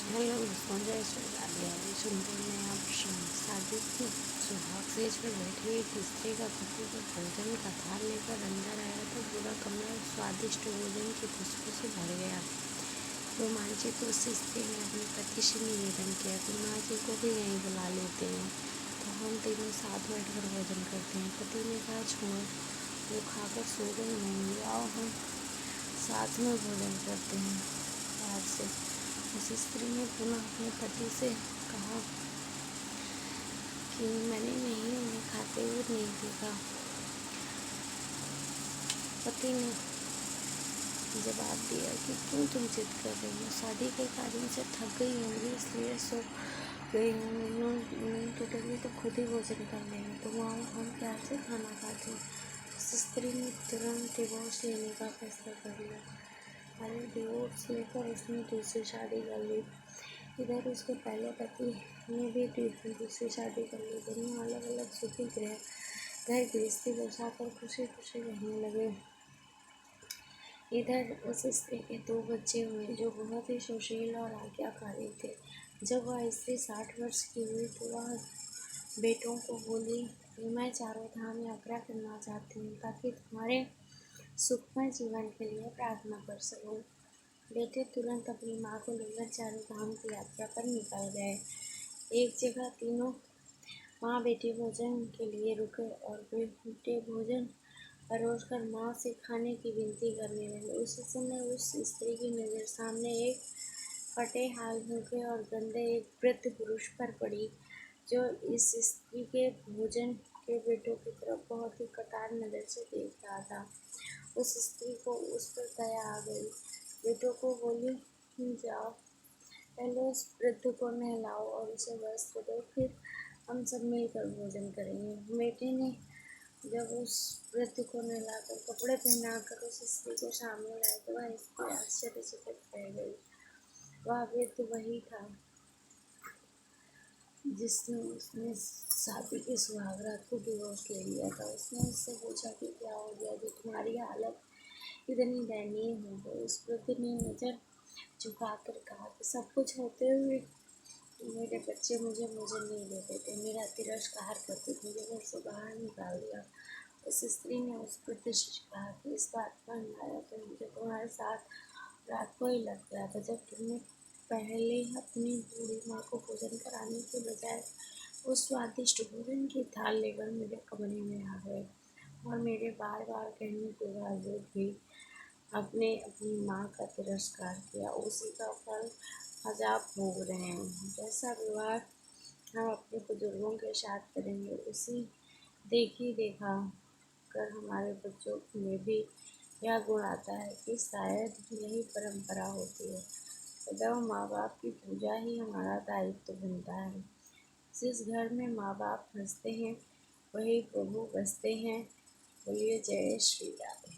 Hello दोस्तों, जय श्री राधे। सुनते में आप शादी की सुहाग सेज पर बैठी हुई स्त्री का पति को भोजन का थाल लेकर अंदर आया तो पूरा कमरा स्वादिष्ट भोजन की खुशबू से भर गया। रोमांचित उस स्त्री ने अपने पति से निवेदन किया कि माँ जी को भी यहीं बुला लेते हैं तो हम तीनों साथ बैठकर भोजन करते हैं। पति ने कहा, छोड़ो, वो खाकर सो गई होंगी, आओ हम साथ में भोजन करते हैं। प्यार से उस स्त्री ने पुनः अपने पति से कहा कि मैंने नहीं उन्हें खाते हुए नहीं देखा। पति ने जवाब दिया कि क्यों तुम जिद कर रही हो, शादी के कार्यों से थक गई होंगी इसलिए सो गई होंगी। नींद टूटेगी तो खुद ही भोजन कर लेंगे, तो वहाँ हम प्यार से खाना खाते हैं। उस स्त्री ने तुरंत डिवोर्स लेने का फैसला कर लिया। अरे डिवोर्स लेकर उसने दूसरी शादी कर ली। इधर उसके पहले पति ने भी दूसरी शादी कर ली। दोनों अलग अलग सुखी घर गृहस्थी बसाकर खुशी खुशी रहने लगे। इधर उस स्त्री के 2 बच्चे हुए जो बहुत ही सुशील और आज्ञाकारी थे। जब वह स्त्री 60 वर्ष की हुई तो वह बेटों को बोली कि मैं चारों धाम यात्रा करना चाहती हूँ ताकि तुम्हारे सुखमय जीवन के लिए प्रार्थना कर सकूँ। बेटे तुरंत अपनी माँ को लेकर चारों धाम की यात्रा पर निकल गए। एक जगह तीनों माँ बेटी भोजन के लिए रुके और बेटे भोजन परोसकर माँ से खाने की विनती करने लगे। उसी समय उस स्त्री की नज़र सामने एक फटे हाल भूखे और गंदे एक वृद्ध पुरुष पर पड़ी जो इस स्त्री के भोजन के बेटों की तरफ बहुत ही कटार नज़र से देख रहा था। उस स्त्री को उस पर दया आ गई। बेटों को बोली, जाओ पहले उस वृद्ध को नहलाओ और उसे वस्त्र दो, फिर हम सब मिलकर भोजन करेंगे। बेटे ने जब उस वृद्ध को नहलाकर कपड़े पहनाकर उस स्त्री को सामने लाए तो वह स्त्री आश्चर्यचकित रह गई। वह वृद्ध वही था जिसने उसने शादी की सुहागरात को डिवोर्स ले लिया था। उसने उससे पूछा कि क्या हो गया जो तुम्हारी हालत इतनी दयनीय हो गई। उस वृद्ध ने नज़र झुकाकर कहा कि सब कुछ होते हुए मेरे बच्चे मुझे भोजन नहीं देते थे, मेरा तिरस्कार करते थे, मुझे घर से बाहर निकाल दिया। उस स्त्री ने उस वृद्ध से कहा कि इस बात का अंदाजा तो मुझे तुम्हारे साथ रात को ही लग गया था जब तुमने पहले अपनी बूढ़ी माँ को भोजन कराने के बजाय उस स्वादिष्ट भोजन की थाल लेकर मेरे कमरे में आ गए और मेरे बार बार कहने के बावजूद भी आपने अपनी माँ का तिरस्कार किया। उसी का फल आज आप भोग रहे हैं। जैसा व्यवहार हम अपने बुजुर्गों के साथ करेंगे उसी देखा कर हमारे बच्चों में भी यह गुण आता है कि शायद यही परंपरा होती है। सदैव माँ बाप की पूजा ही हमारा दायित्व बनता है। जिस घर में माँ बाप हंसते हैं वही प्रभु बसते हैं। बोलिए जय श्री राधे।